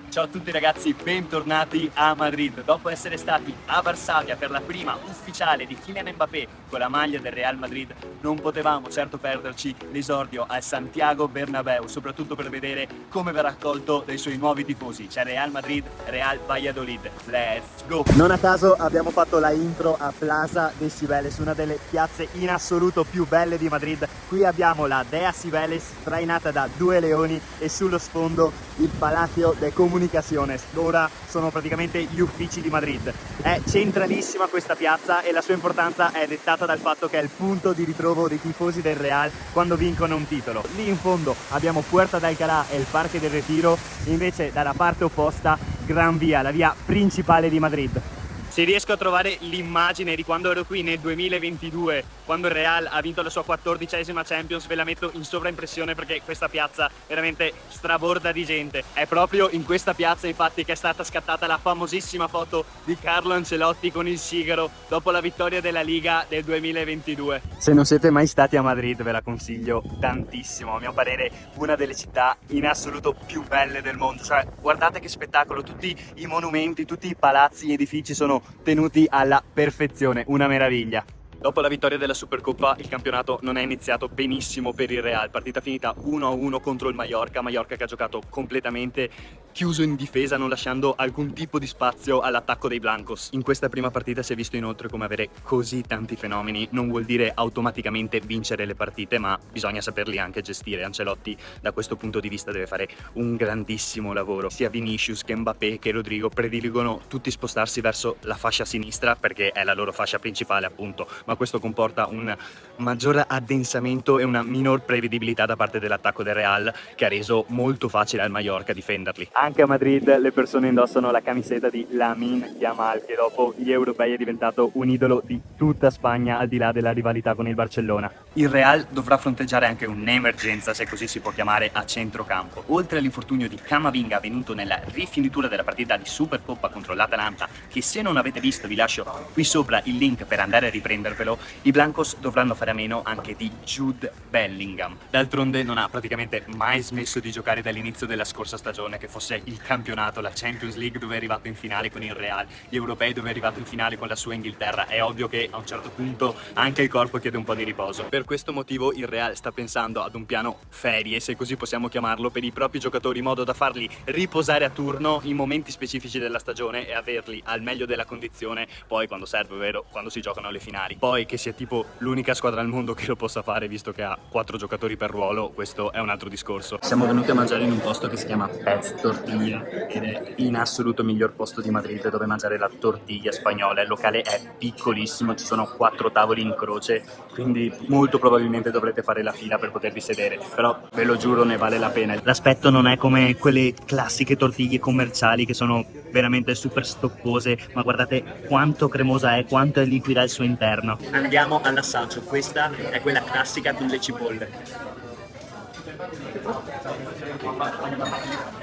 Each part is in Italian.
Ciao a tutti ragazzi, bentornati a Madrid. Dopo essere stati a Varsavia per la prima ufficiale di Kylian Mbappé con la maglia del Real Madrid, non potevamo certo perderci l'esordio al Santiago Bernabéu, soprattutto per vedere come verrà accolto dai suoi nuovi tifosi. C'è Real Madrid, Real Valladolid. Let's go! Non a caso abbiamo fatto la intro a Plaza de Cibeles, una delle piazze in assoluto più belle di Madrid. Qui abbiamo la Dea Cibeles trainata da due leoni e sullo sfondo il Palacio de Comunicaciones. Ora sono praticamente gli uffici di Madrid. È centralissima questa piazza e la sua importanza è dettata dal fatto che è il punto di ritrovo dei tifosi del Real quando vincono un titolo. Lì in fondo abbiamo Puerta de Alcalá e il Parque del Retiro, invece dalla parte opposta Gran Via, la via principale di Madrid. Se riesco a trovare l'immagine di quando ero qui nel 2022, quando il Real ha vinto la sua 14ª Champions, ve la metto in sovraimpressione perché questa piazza veramente straborda di gente. È proprio in questa piazza infatti che è stata scattata la famosissima foto di Carlo Ancelotti con il sigaro dopo la vittoria della Liga del 2022. Se non siete mai stati a Madrid ve la consiglio tantissimo, a mio parere una delle città in assoluto più belle del mondo. Cioè guardate che spettacolo, tutti i monumenti, tutti i palazzi, gli edifici sono tenuti alla perfezione, una meraviglia. Dopo la vittoria della Supercoppa il campionato non è iniziato benissimo per il Real, partita finita 1-1 contro il Mallorca che ha giocato completamente chiuso in difesa, non lasciando alcun tipo di spazio all'attacco dei Blancos. In questa prima partita si è visto inoltre come avere così tanti fenomeni non vuol dire automaticamente vincere le partite, ma bisogna saperli anche gestire. Ancelotti da questo punto di vista deve fare un grandissimo lavoro. Sia Vinicius che Mbappé che Rodrigo prediligono tutti spostarsi verso la fascia sinistra perché è la loro fascia principale appunto, ma questo comporta un maggior addensamento e una minor prevedibilità da parte dell'attacco del Real, che ha reso molto facile al Mallorca difenderli. Anche a Madrid le persone indossano la camiseta di Lamine Yamal, che dopo gli europei è diventato un idolo di tutta Spagna al di là della rivalità con il Barcellona. Il Real dovrà fronteggiare anche un'emergenza, se così si può chiamare, a centrocampo. Oltre all'infortunio di Camavinga avvenuto nella rifinitura della partita di Supercoppa contro l'Atalanta, che se non avete visto vi lascio qui sopra il link per andare a riprendervelo, i Blancos dovranno fare a meno anche di Jude Bellingham. D'altronde non ha praticamente mai smesso di giocare dall'inizio della scorsa stagione, che fosse il campionato, la Champions League dove è arrivato in finale con il Real, gli europei dove è arrivato in finale con la sua Inghilterra. È ovvio che a un certo punto anche il corpo chiede un po' di riposo. Per questo motivo il Real sta pensando ad un piano ferie, se così possiamo chiamarlo, per i propri giocatori, in modo da farli riposare a turno in momenti specifici della stagione e averli al meglio della condizione poi quando serve, ovvero quando si giocano le finali. Poi che sia tipo l'unica squadra al mondo che lo possa fare, visto che ha 4 giocatori per ruolo, questo è un altro discorso. Siamo venuti a mangiare in un posto che si chiama Pez Tortilla ed è in assoluto il miglior posto di Madrid dove mangiare la tortiglia spagnola. Il locale è piccolissimo, ci sono 4 tavoli in croce, quindi molto probabilmente dovrete fare la fila per potervi sedere, però ve lo giuro ne vale la pena. L'aspetto non è come quelle classiche tortiglie commerciali che sono veramente super stoppose, ma guardate quanto cremosa è, quanto è liquida al suo interno. Andiamo all'assaggio, questa è quella classica con le cipolle.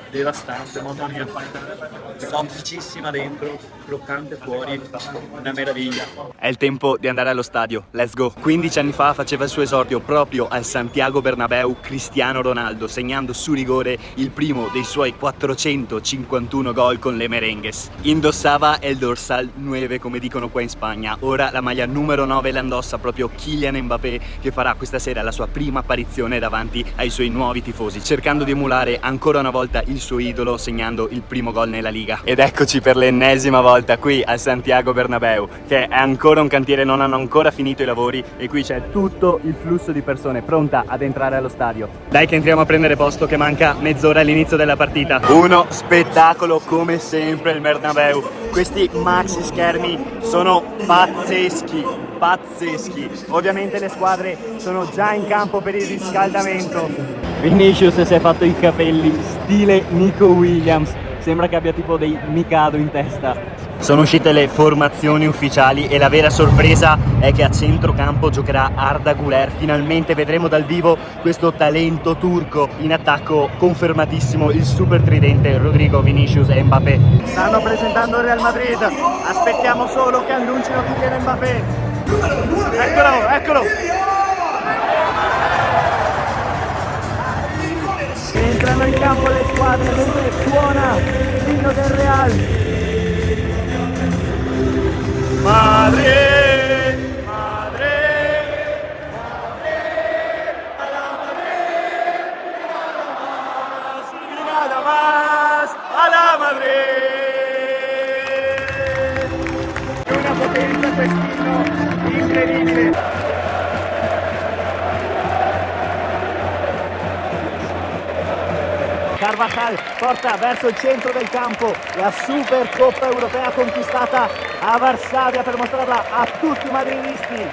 Devastante, mamma mia, sofficissima dentro, croccante fuori, una meraviglia. È il tempo di andare allo stadio, let's go! 15 anni fa faceva il suo esordio proprio al Santiago Bernabéu Cristiano Ronaldo, segnando su rigore il primo dei suoi 451 gol con le merengues. Indossava el dorsal 9 come dicono qua in Spagna, ora la maglia numero 9 la indossa proprio Kylian Mbappé, che farà questa sera la sua prima apparizione davanti ai suoi nuovi tifosi, cercando di emulare ancora una volta il suo idolo, segnando il primo gol nella Liga. Ed eccoci per l'ennesima volta qui al Santiago Bernabéu, che è ancora un cantiere, non hanno ancora finito i lavori e qui c'è tutto il flusso di persone pronta ad entrare allo stadio. Dai che entriamo a prendere posto, che manca mezz'ora all'inizio della partita. Uno spettacolo come sempre il Bernabéu. Questi maxi schermi sono pazzeschi. Ovviamente le squadre sono già in campo per il riscaldamento. Vinicius si è fatto i capelli stile Nico Williams, sembra che abbia tipo dei Mikado in testa. Sono uscite le formazioni ufficiali e la vera sorpresa è che a centrocampo giocherà Arda Güler. Finalmente vedremo dal vivo questo talento turco. In attacco confermatissimo il super tridente Rodrigo, Vinicius e Mbappé. Stanno presentando il Real Madrid, aspettiamo solo che annuncino Kylian Mbappé. Eccolo! Entrano in campo le squadre mentre suona senza quest'inno incredibile. Carvajal porta verso il centro del campo la Supercoppa europea conquistata a Varsavia per mostrarla a tutti i madridisti.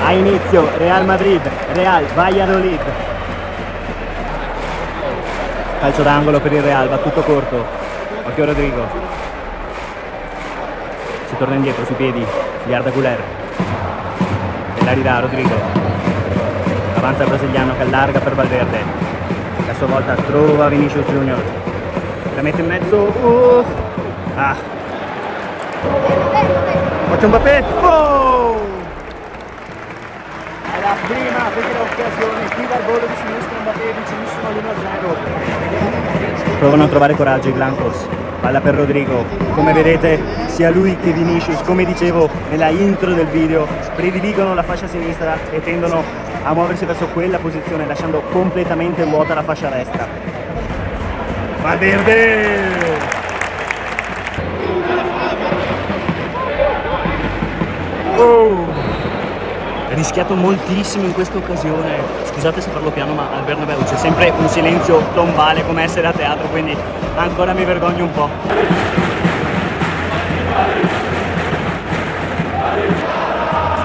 A inizio Real Madrid, Real Valladolid. Calcio d'angolo per il Real, battuto corto. Occhio Rodrigo. Si torna indietro sui piedi, di Arda Güler. E la ridà Rodrigo. Avanza il brasiliano che allarga per Valverde. A sua volta trova Vinicius Junior. La mette in mezzo. Occhio Mbappé. Oh! È la prima vera occasione. Qui dal volo di sinistra Mbappé vicinissimo all'1-0. Provano a trovare coraggio i blancos. Palla per Rodrigo. Come vedete sia lui che Vinicius, come dicevo nella intro del video, prediligono la fascia sinistra e tendono a muoversi verso quella posizione lasciando completamente vuota la fascia destra. Valverde! Oh! Rischiato moltissimo in questa occasione. Scusate se parlo piano, ma al Bernabeu c'è sempre un silenzio tombale come essere a teatro, quindi ancora mi vergogno un po'.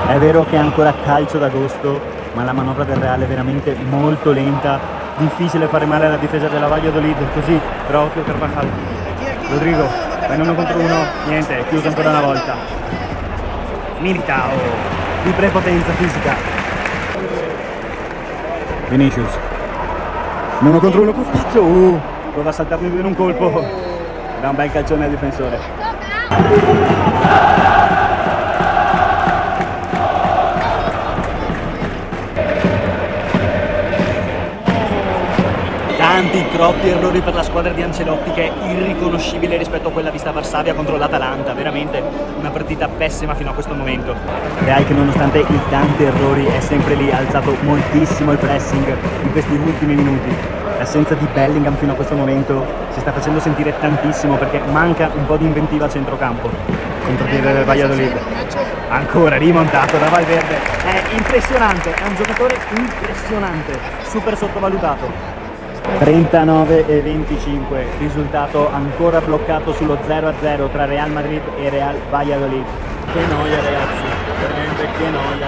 È vero che è ancora calcio d'agosto, ma la manovra del Real è veramente molto lenta, difficile fare male alla difesa della Valladolid, così, però occhio Carvajal. Rodrigo, va in 1 contro 1, niente, è chiuso ancora una volta. Militao, di prepotenza fisica. Vinicius, 1 contro 1 con spazio, prova a saltarmi in un colpo, dà un bel calcione al difensore. Tanti, troppi errori per la squadra di Ancelotti, che è irriconoscibile rispetto a quella vista a Varsavia contro l'Atalanta. Veramente una partita pessima fino a questo momento. Real che nonostante i tanti errori è sempre lì, ha alzato moltissimo il pressing in questi ultimi minuti. L'assenza di Bellingham fino a questo momento si sta facendo sentire tantissimo perché manca un po' di inventiva a centrocampo. Contropiede del Valladolid. Ancora rimontato da Valverde. È impressionante, è un giocatore impressionante, super sottovalutato. 39 e 25, risultato ancora bloccato sullo 0-0 tra Real Madrid e Real Valladolid. Che noia ragazzi, veramente che noia.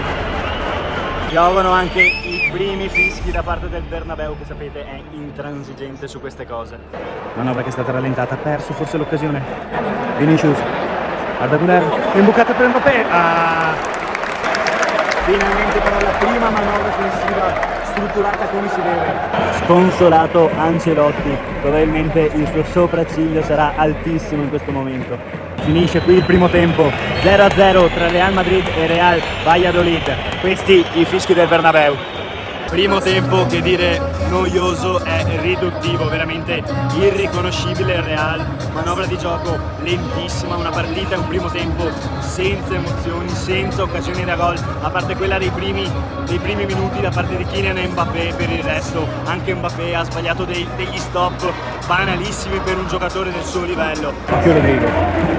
Piovono anche i primi fischi da parte del Bernabeu, che sapete è intransigente su queste cose. Manovra che è stata rallentata, ha perso forse l'occasione. Vinicius, Arda Güler, imbucata per Mbappé. Finalmente però la prima manovra offensiva strutturata come si deve. Sconsolato Ancelotti, probabilmente il suo sopracciglio sarà altissimo in questo momento. Finisce qui il primo tempo, 0-0 tra Real Madrid e Real Valladolid. Questi i fischi del Bernabeu. Primo tempo, che dire noioso, è riduttivo, veramente irriconoscibile il Real, manovra di gioco lentissima, una partita e un primo tempo senza emozioni, senza occasioni da gol, a parte quella dei primi minuti da parte di Kylian e Mbappé. Per il resto anche Mbappé ha sbagliato degli stop banalissimi per un giocatore del suo livello. Occhio Rodrigo,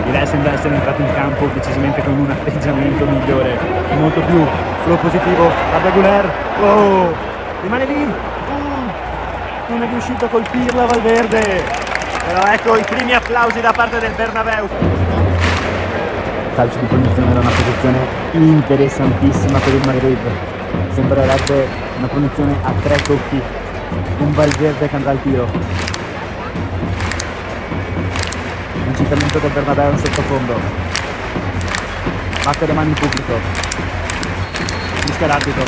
direi sembra essere entrato in campo decisamente con un atteggiamento migliore, molto più propositivo. Arda Güler, oh, rimane lì, non è riuscito a colpirla Valverde, però ecco i primi applausi da parte del Bernabeu. Calcio di punizione da una posizione interessantissima per il Madrid, sembrerebbe una punizione a 3 tocchi, un Valverde che andrà al tiro. Incitamento del Bernabeu in sottofondo, batte le mani in pubblico, fischia l'arbitro,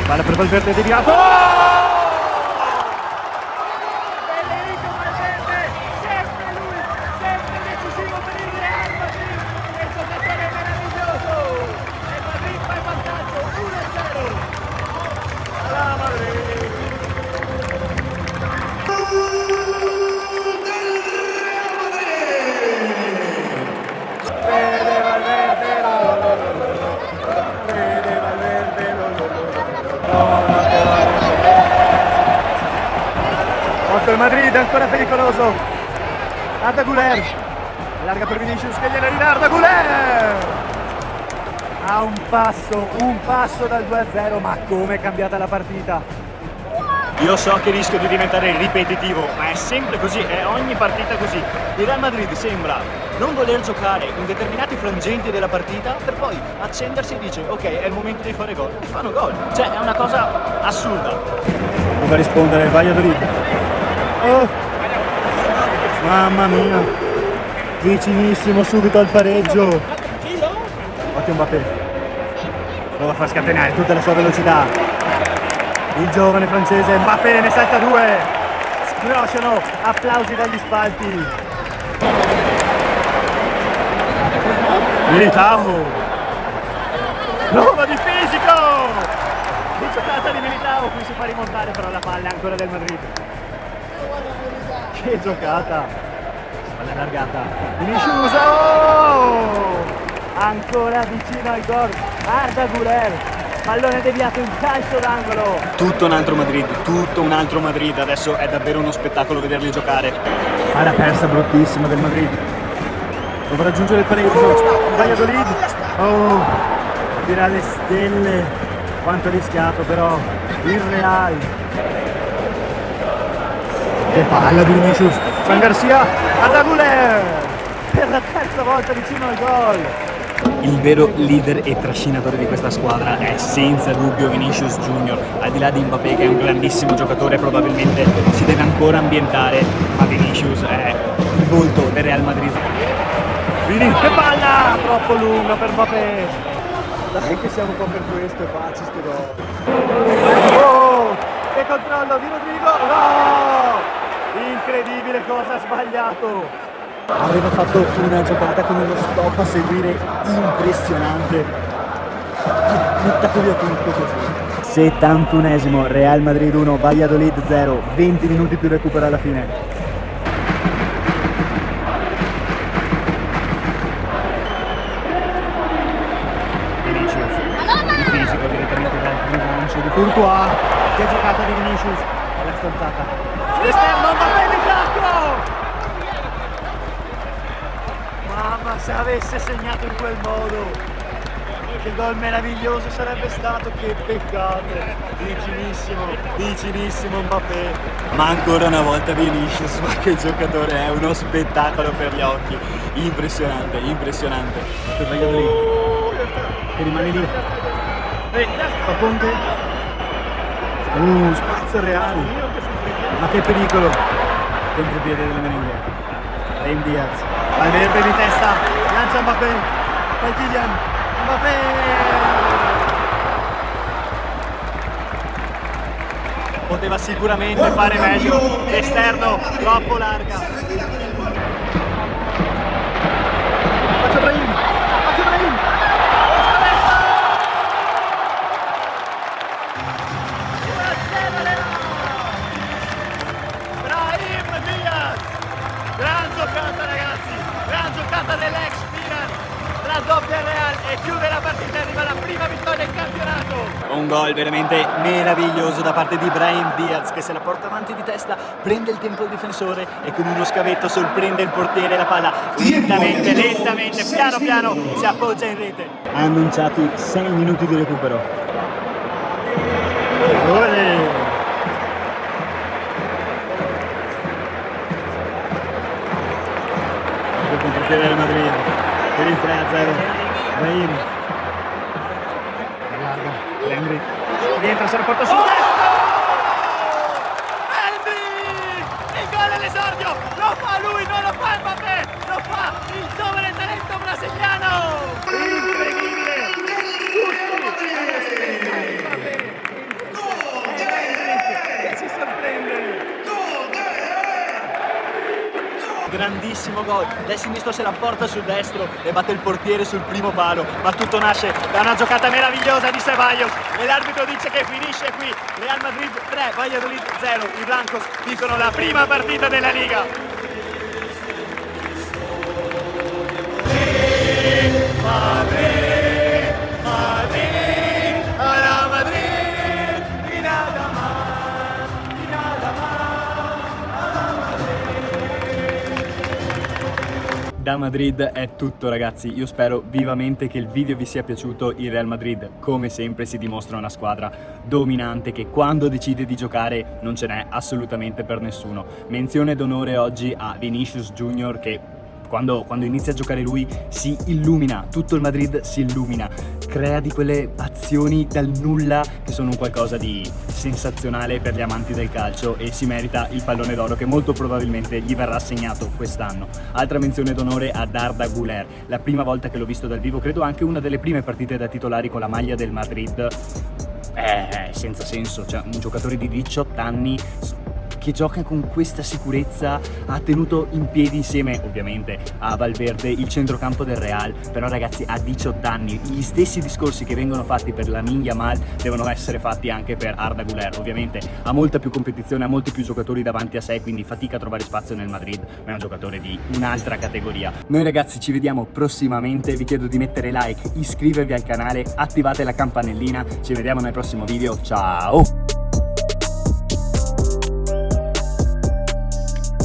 palla per Valverde deviato. Il Madrid è ancora pericoloso. Arda Güler, allarga per Vinicius che gliela ridà Arda Güler. A un passo dal 2-0, ma come è cambiata la partita. Io so che rischio di diventare ripetitivo, ma è sempre così, è ogni partita così. Il Real Madrid sembra non voler giocare in determinati frangenti della partita per poi accendersi e dice ok, è il momento di fare gol e fanno gol. Cioè è una cosa assurda. Dove rispondere il Valladolid. Oh. Mamma mia, vicinissimo subito al pareggio. Occhio Mbappé, prova a far scatenare tutta la sua velocità. Il giovane francese Mbappé ne salta 2. Scrosciano applausi dagli spalti. Militao, prova di fisico, di giocata di Militao, qui si fa rimontare però la palla è ancora del Madrid. Che giocata, palla allargata, Vinicius, oh! Ancora vicino al gol, Arda Güler, pallone deviato in calcio d'angolo. Tutto un altro Madrid, tutto un altro Madrid, adesso è davvero uno spettacolo vederli giocare. Palla persa bruttissima del Madrid, dovrà raggiungere il pareggio, Valladolid, oh, tira le stelle, quanto rischiato però, il Real. Che palla di Vinicius, Fran Garcia, Arda Güler, per la terza volta vicino al gol. Il vero leader e trascinatore di questa squadra è senza dubbio Vinicius Junior, al di là di Mbappé che è un grandissimo giocatore, probabilmente si deve ancora ambientare, ma Vinicius è il volto del Real Madrid. Vini, che palla! Troppo lunga per Mbappé. Dai che siamo qua per questo, è facile sto gol. Oh, che controllo di Rodrigo! No! Incredibile cosa ha sbagliato. Aveva fatto una giocata con uno stop a seguire impressionante. Ha buttato via tutto così. 71esimo, Real Madrid 1, Valladolid 0, 20 minuti più recupero alla fine. Vinicius, di fisico direttamente dal rilancio di Courtois. Che giocata di Vinicius, è la stanzata. L'esterno, Mbappé di tacco! Mamma, se avesse segnato in quel modo, che gol meraviglioso sarebbe stato, che peccato. Vicinissimo Mbappé. Ma ancora una volta Vinicius, ma che giocatore è, uno spettacolo per gli occhi, impressionante. Per Valladolid, che rimane lì. Fa ponte. Spazio Real. Ma che pericolo. Contropiede della merengue. Brahim Diaz. Valverde di testa, lancia Mbappé, poi Kylian, Mbappé! Poteva sicuramente fare meglio, esterno troppo larga. Faccio Brahim! Brahim Diaz! Gran giocata ragazzi, gran giocata dell'ex Milan, raddoppia il Real e chiude la partita, arriva la prima vittoria in campionato. Un gol veramente meraviglioso da parte di Brahim Diaz che se la porta avanti di testa, prende il tempo del difensore e con uno scavetto sorprende il portiere, la palla lentamente, piano si appoggia in rete. Annunciati 6 minuti di recupero. Olè! Il contropiede del Madrid per il 3-0. Brahim allarga, Henry rientra, se la porta su destra. Henry! Il gol all'esordio! Lo fa lui, non lo fa Mbappé! Lo fa il giovane talento brasiliano! Incredibile! Che ci sorprende! Grandissimo gol, del sinistro se la porta sul destro e batte il portiere sul primo palo, ma tutto nasce da una giocata meravigliosa di Ceballos e l'arbitro dice che finisce qui. Real Madrid 3, Valladolid 0, i blancos vincono la prima partita della Liga. Madrid, alla Madrid, y nada más, y nada más, a la Madrid. Da Madrid è tutto ragazzi, io spero vivamente che il video vi sia piaciuto. Il Real Madrid come sempre si dimostra una squadra dominante che quando decide di giocare non ce n'è assolutamente per nessuno. Menzione d'onore oggi a Vinicius Junior che quando inizia a giocare lui si illumina, tutto il Madrid si illumina, crea di quelle azioni dal nulla che sono un qualcosa di sensazionale per gli amanti del calcio e si merita il pallone d'oro che molto probabilmente gli verrà assegnato quest'anno. Altra menzione d'onore ad Arda Güler, la prima volta che l'ho visto dal vivo, credo anche una delle prime partite da titolari con la maglia del Madrid, senza senso, cioè un giocatore di 18 anni che gioca con questa sicurezza, ha tenuto in piedi insieme ovviamente a Valverde il centrocampo del Real, però ragazzi a 18 anni gli stessi discorsi che vengono fatti per Lamine Yamal devono essere fatti anche per Arda Güler. Ovviamente ha molta più competizione, ha molti più giocatori davanti a sé, quindi fatica a trovare spazio nel Madrid, ma è un giocatore di un'altra categoria. Noi ragazzi ci vediamo prossimamente, vi chiedo di mettere like, iscrivervi al canale, attivate la campanellina, ci vediamo nel prossimo video, ciao!